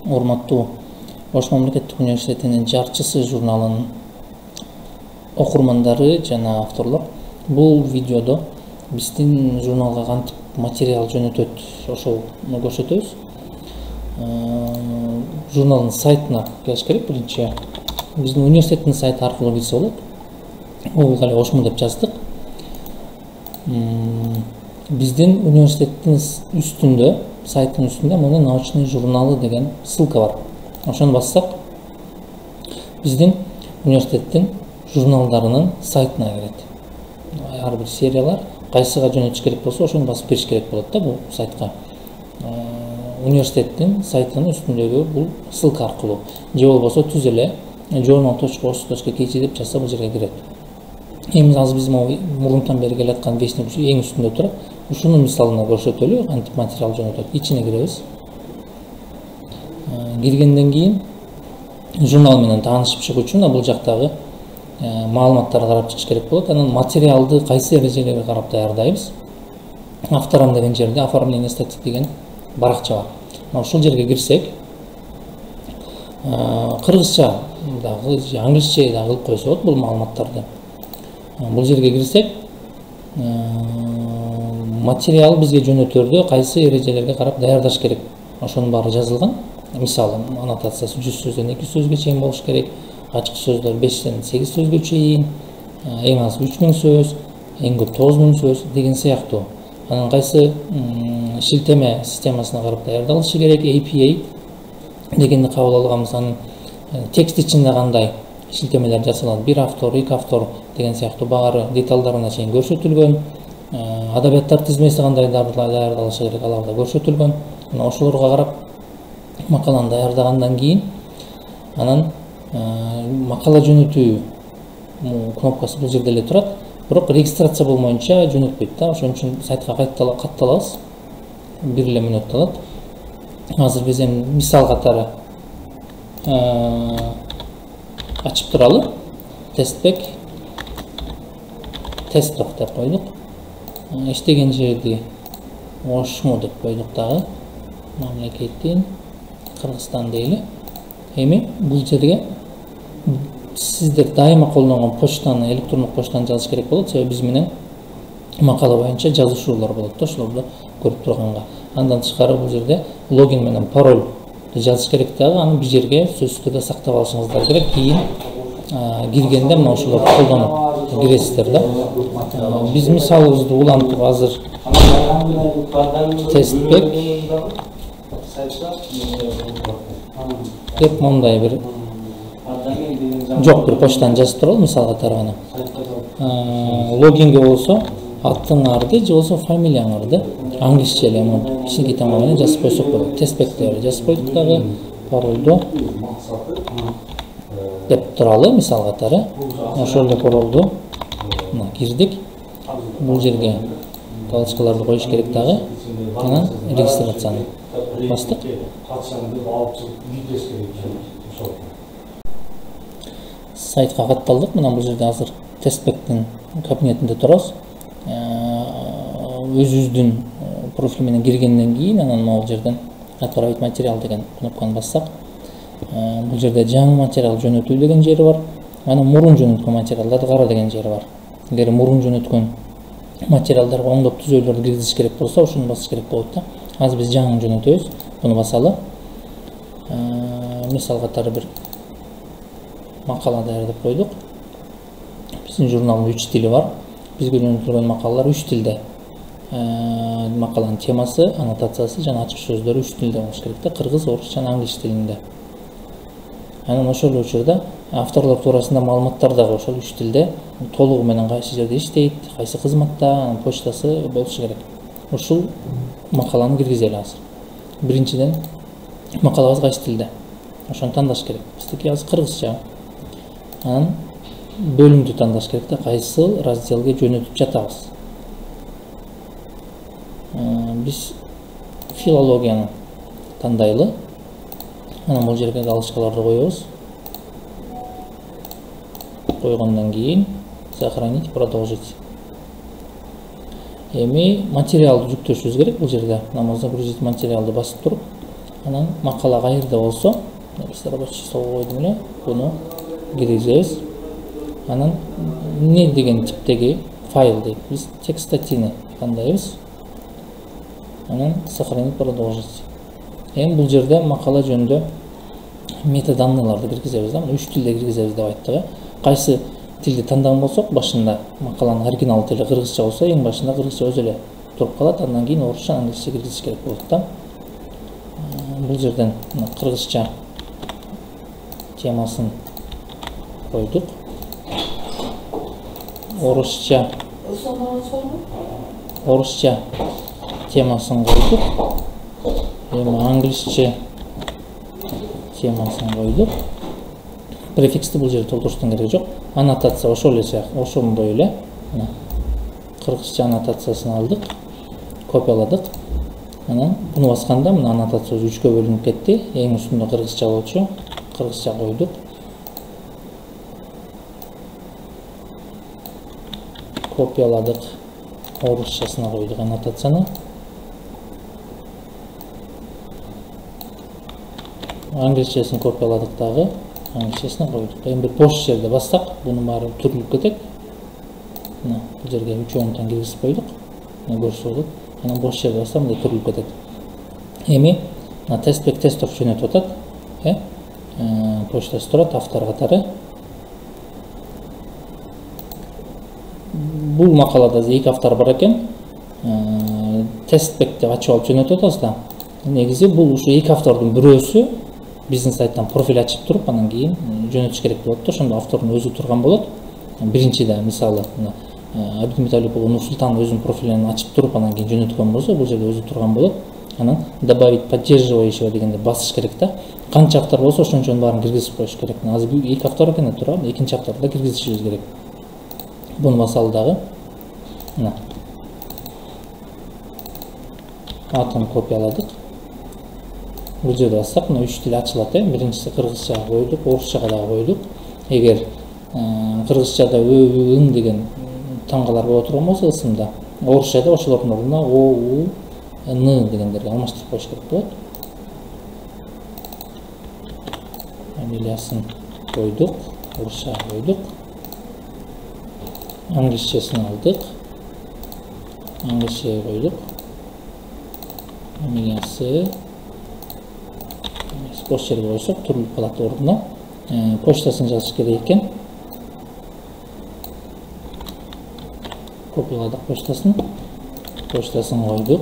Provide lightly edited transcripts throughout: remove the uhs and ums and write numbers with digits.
урматтуу Ош мамлекеттик университетинин жарчысы журналынын окурмандары жана авторлор, бул видеодо биздин журналга кантип материал жөнөтөт ошону көрсөтөбүз. Журналдын сайтына келиш керек. Биринчи биздин университеттин сайты аркылуу кирсе болот. Ол эле Ошму деп жаздык. Биздин университеттин үстүндө, сайттын үстүндө мына научный журналы деген ссылка бар. Ошону бассак, биздин университеттин журналдарынын сайтына кирет. Ар бир сериялар кайсыга жөнөтүш керек болсо, ошону басып кириш керек болот да бул сайтка. Университеттин сайтынын үстүндөгү бул ссылка аркылуу, же болбосо түз эле journal.os.kz деп жазса бул жерге кирет. Эми азыр биз мурунтан бери келаткан вестник эң үстүндө турат. Ушунун мисалына көрсөтөлү, кантип материал жөнөтөт. Ичине киребиз. Киргенден кийин журнал менен таанышып чыгуу үчүн бул жактагы маалыматтарды карап чыгыш керек болот. Анан материалды кайсы эрежелерге карап даярдайбыз? Авторам деген жерде оформление статьи деген баракча бар. Ушул жерге кирсек, кыргызча дагы, англисче дагы кылып койсо болот бул маалыматтарды. Бул жерге кирсек, материал бизге жөнөтөрдө кайсы эрежелерге карап даярдаш керек? Ошонун баары жазылган. Мисалы, аннотациясы 100 сөздөн 200 сөзгө чейин болуш керек. Ачык сөздөр 5-тен 8 сөзгө чейин, эң аз 3000 сөз, эң көп 9000 сөз деген сыяктуу. Анан кайсы шилтеме системасына карап даярдалышы керек? APA дегенди кабыл алганбыз. Анын текст ичинде кандай шилтемелер жасалат? Бир автор, эки автор деген сыяктуу баары деталдарына чейин көрсөтүлгөн. Адабияттар тизмеси кандай даярдалышы керек, алар да көрсөтүлгөн. Мына ошолорго карап макаланы даярдагандан кийин анан макала жөнөтүү кнопкасы бул жерде эле турат. Бирок регистрация болмоюнча жөнөтпөйт да. Ошон үчүн сайтка катталабыз. Бир эле мүнөт алат. Азыр биз эми мисал катары ачып туралы. Тестбек тестбек деп койдук. Иштеген жерди Ошму деп койдук дагы. Мамлекеттин Кыргызстан дейли. Эми бул жерге сиздер дайыма колдонгон почтаны, электрондук почтаны жазыш керек болот. Себеби биз менен макала боюнча жазышуулар болот да, ошолорду көрүп турганга. Андан тышкары бул жерде логин менен пароль жазыш керек дагы. Аны бир жерге сөзсүз түрдө сактап алышыңыздар керек. Кийин киргенде мына ошолорду колдонуп киресиздер да. Биз мисалыбызды улантып азыр тестбек деп мондай бир жок бир почтаны жазып туралы мисал катары гана. Логинге болсо аттыңарды же болсо фамилияңарды англисче эле кичинекей тамга менен жазып койсок болот. Тестбекте жазып койдук дагы, паролду деп туралы мисал катары. Ошол эле паролду мына кирдик. Бул жерге галочкаларды коюш керек дагы. Анан регистрацияны бастык. Сайтка катталдык. Мына бул жерде азыр тестбектин кабинетинде турабыз. Өзүбүздүн профиль менен киргенден кийин анан могул жерден отправить материал деген кнопканы бассак, бул жерде жаңы материал жөнөтүү деген жери бар. Анан мурун жөнөткөн материалдарды кара деген жери бар. Эгер мурун жөнөткөн материалдарга оңдоп түзөөлөрдү киргизиш керек болсо, ошону басыш керек болот да. Азыр биз жаңы жөнөтөбүз. Буну басалы. Мисал катары бир макала даярдап койдук. Биздин журналдын 3 тили бар. Бизге жөнөтүлгөн макалалар 3 тилде. Макаланын темасы, аннотациясы жана ачык сөздөрү 3 тилде болуш керек да. Кыргыз, орус жана англис тилинде. Анан ошол эле учурда авторлор туурасында маалыматтар дагы ошол 3 тилде толугу менен кайсы жерде иштейт, кайсы кызматта, почтасы болушу керек. Ушул макаланы киргизели азыр. Биринчиден макалабыз кайсы тилде? Ошону тандаш керек. Биздики азыр кыргызча. Анан бөлүмдү тандаш керек да, кайсы разделге жөнөтүп жатабыз. Биз филологияны тандайлы. Анан бул жерге галочкаларды коебуз. Койгондон кийин сохранить, продолжить. Эми материалды жүктөшүбүз керек бул жерде. Намазда грузить материалды басып туруп, Анан макала кайерде болсо, биз рабочий столго койдум эле, буну киргизебиз. Анан не деген типтеги файл дейт. Биз текстативный тандайбыз. Анан сохранить продолжить. Эми бул жерде макала жөнүндө метаданныйларды киргизебиз да. 3 тилде киргизебиз деп айттык. Кайсы тилди тандаган болсок, башында макаланын оригинал тили кыргызча болсо, эң башында кыргызча өзү эле туруп калат. Андан кийин орусча, англисче киргизиш керек болот да. Бул жерден кыргызча темасын койдук. Орусча темасын койдук. Эми англисче темасын койдук. Префиксти бул жерде толтуруштун кереги жок. Аннотация ошол эле сыяктуу, ошондой эле. Мына кыргызча аннотациясын алдык, копияладык. Анан буну басканда мына аннотация 3кө бөлүнүп кетти. Эң үстүндө кыргызча болчу. Кыргызча койдук. Копияладык. Орусчасына койдук аннотацияны. Англисчесин копияладык дагы. Англисчесине койдук. Эми бир бош жерде бассак, бунун баары түрүлүп кетет. Мына бул жерге үчөөнү тең киргизип койдук. Мына көрсө болот. Анан бош жерде бассам, мындай түрүлүп кетет. Эми мына тестбек тестов жөнөтүп атат. Почтасы турат, автор катары. Бул макалада эки автор бар экен. Тестбек деп ачып алып жөнөтүп атабыз да. Негизи бул ушу эки автордун бирөөсү бизнес сайттан профиль ачып туруп, анан кийин жөнөтүш керек болот да. Ошондо автордун өзү турган болот. Биринчиде мисалы Абдимиталип Нурсултан өзүнүн профилин ачып туруп, анан кийин жөнөткөн болсо, бул жерде өзү турган болот. Анан добавить поддерживающего дегенде басыш керек да. Канча автор болсо, ошончонун баарын киргизип коюш керек. Азыр эки автор экен турат, экинчи авторду да киргизишибиз керек. Буну басалы дагы. Мына атын копияладык. Бул жерде бассак, мына 3 тил ачылат. Биринчиси кыргызчага койдук, орусчага дагы койдук. Эгер кыргызчада ын деген тамгалар боло турган болсо ысымда, орусчада ошолордун ордуна о, у, н дегендерди алмаштырып коюш керек болот. Фамилиясын койдук, орусчага койдук. Англисчесин алдык. Англисчеге койдук. Фамилиясы бош жерге койсок түрүлүп калат ордуна. Почтасын жазыш керек экен. Копияладык почтасын. Почтасын койдук.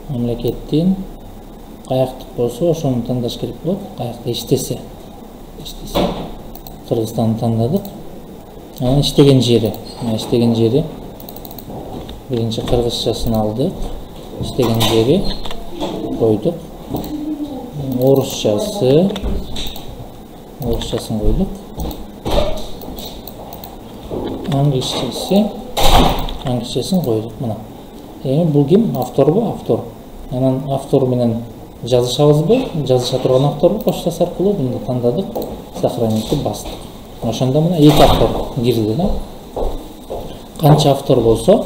Мамлекеттин каяктык болсо, ошону тандаш керек болот. Каякта иштесе. Кыргызстанды тандадык. Анан иштеген жери. Иштеген жери. Биринчи кыргызчасын алдык. Иштеген жери койдук. Орусчасын койдук. Англисчесин койдук. Мына. Эми бул ким? Авторбу? Автор. Анан автор менен жазышабызбы? Жазыша турган авторбу? Почтасы аркылуу буну тандадык. Сохранить бастык. Ошондо мына эки автор кирди да. Канча автор болсо,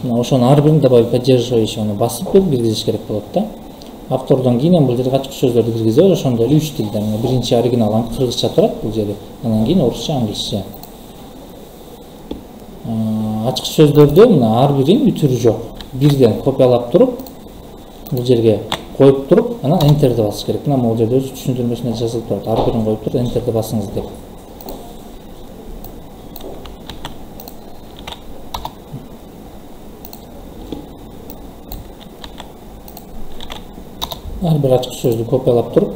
мына ошону ар бирин добавить поддерживающийни басып киргизиш керек болот да. Автордон кийин бул жерге ачык сөздөрдү киргизебиз. Ошондо эле 3 тилде. Биринчи оригинал кыргызча турат бул жерде. Анан кийин орусча, англисче. Ачык сөздөрдү мына ар бирин бүтүрү жок. Бирден копиялап туруп, бул жерге коюп туруп, анан enterди басыш керек. Мына бул жерде түшүндүрмөсүндө жазылып турат. Ар бирин коюп туруп, enterди басыңыз деп. Ар бир ачык сөздү копиялап туруп,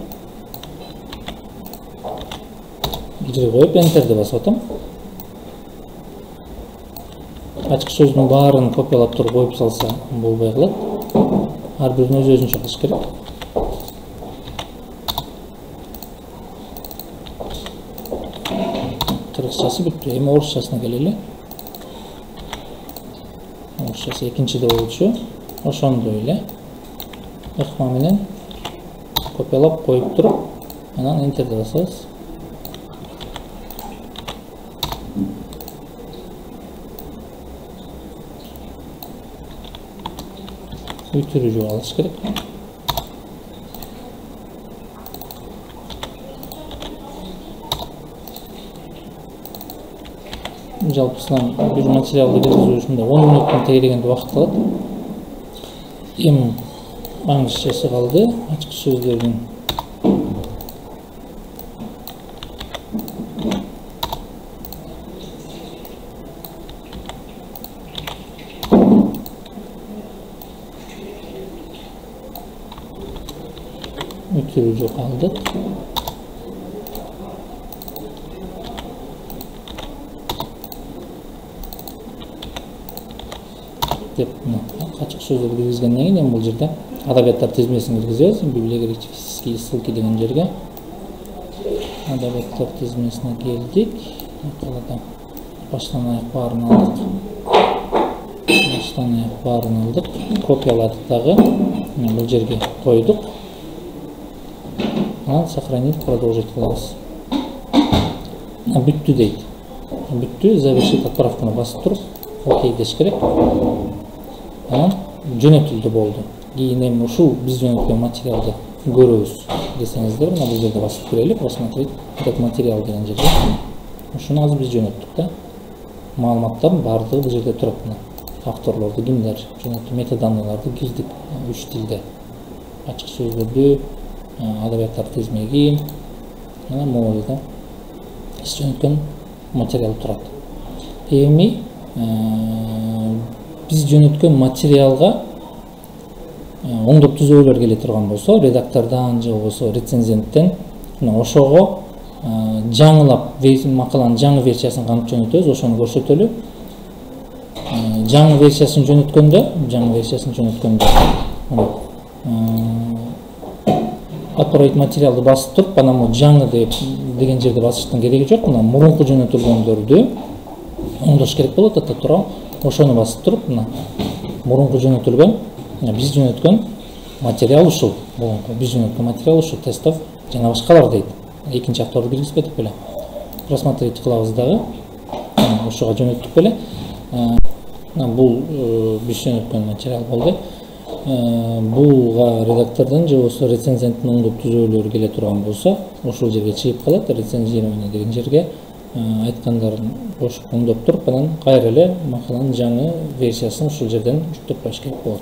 кире коюп, enterди басып атам. Ачык сөздүн баарын копиялап туруп коюп салса болбой калат. Ар бирин өз-өзүнчө кылыш керек. Кыргызчасы бүттү. Эми орусчасына келели. Орусчасы экинчиде болчу. Ошондой эле ыкма менен копиялап коюп туруп, анан enterди басабыз. Бүтүрүү алыш керек. жалпысынан бир материалды киргизүү ушундай 10 мүнөттөн тегерегенде убакыт алат. Эми маңызчысы калды ачык сөздөрдүн өтүрүүгө калдык. Ачык сөздөрдү киргизгенден кийин эми бул жерде адабияттар тизмесин киргизебиз. Библиографические ссылки деген жерге адабияттар тизмесине келдик. Калада баштан аяк баарын алдык. Баштан аяк баарын алдык. Копияладык дагы. Бул жерге койдук. Анан сохранить, продолжить кылабыз. Бүттү дейт. Бүттү, завершить отправканы басып туруп, окей деш керек. Анан жөнөтүлдү болду. Кийин эми ушул биз жөнөткөн материалды көрөбүз десеңиздер, мына бул жерде басып көрөлү. Посмотреть этот материал деген жерде. Ушуну азыр биз жөнөттүк да. Маалыматтардын баардыгы бул жерде турат. Мына авторлорду кимдер жөнөттү, метаданыларды кирдик 3 тилде. Ачык сөздөрдү, адабияттар тизмеги, мына могул да биз жөнөткөн материал турат. Эми биз жөнөткөн материалга оңдоп түзөөлөр келе турган болсо, редактордон же болбосо рецензенттен ошого жаңылап макаланын жаңы версиясын кантип жөнөтөбүз, ошону көрсөтөлү. Жаңы версиясын жөнөткөндө отправить материалды басып туруп, анан бул жаңы деген жерде басыштын кереги жок. Мына мурунку жөнөтүлгөндөрдү оңдош керек болот, ата тура. Ошону басып туруп, мына мурунку жөнөтүлгөн, биз жөнөткөн материал ушул. Биз жөнөткөн материал ушул, тестов жана башкалар дейт. Экинчи авторду киргизбедик беле. Просмотреть кылабыз дагы. Ошого жөнөттүк беле. Бул биз жөнөткөн материал болду. Буга редактордон же болбосо рецензенттин оңдоп түзөөлөрү келе турган болсо, ошол жерге чыгып калат. Рецензирование деген жерге айткандарын кошуп оңдоп туруп, анан кайра эле макаланын жаңы версиясын ушул жерден жүктөп коюш керек болот.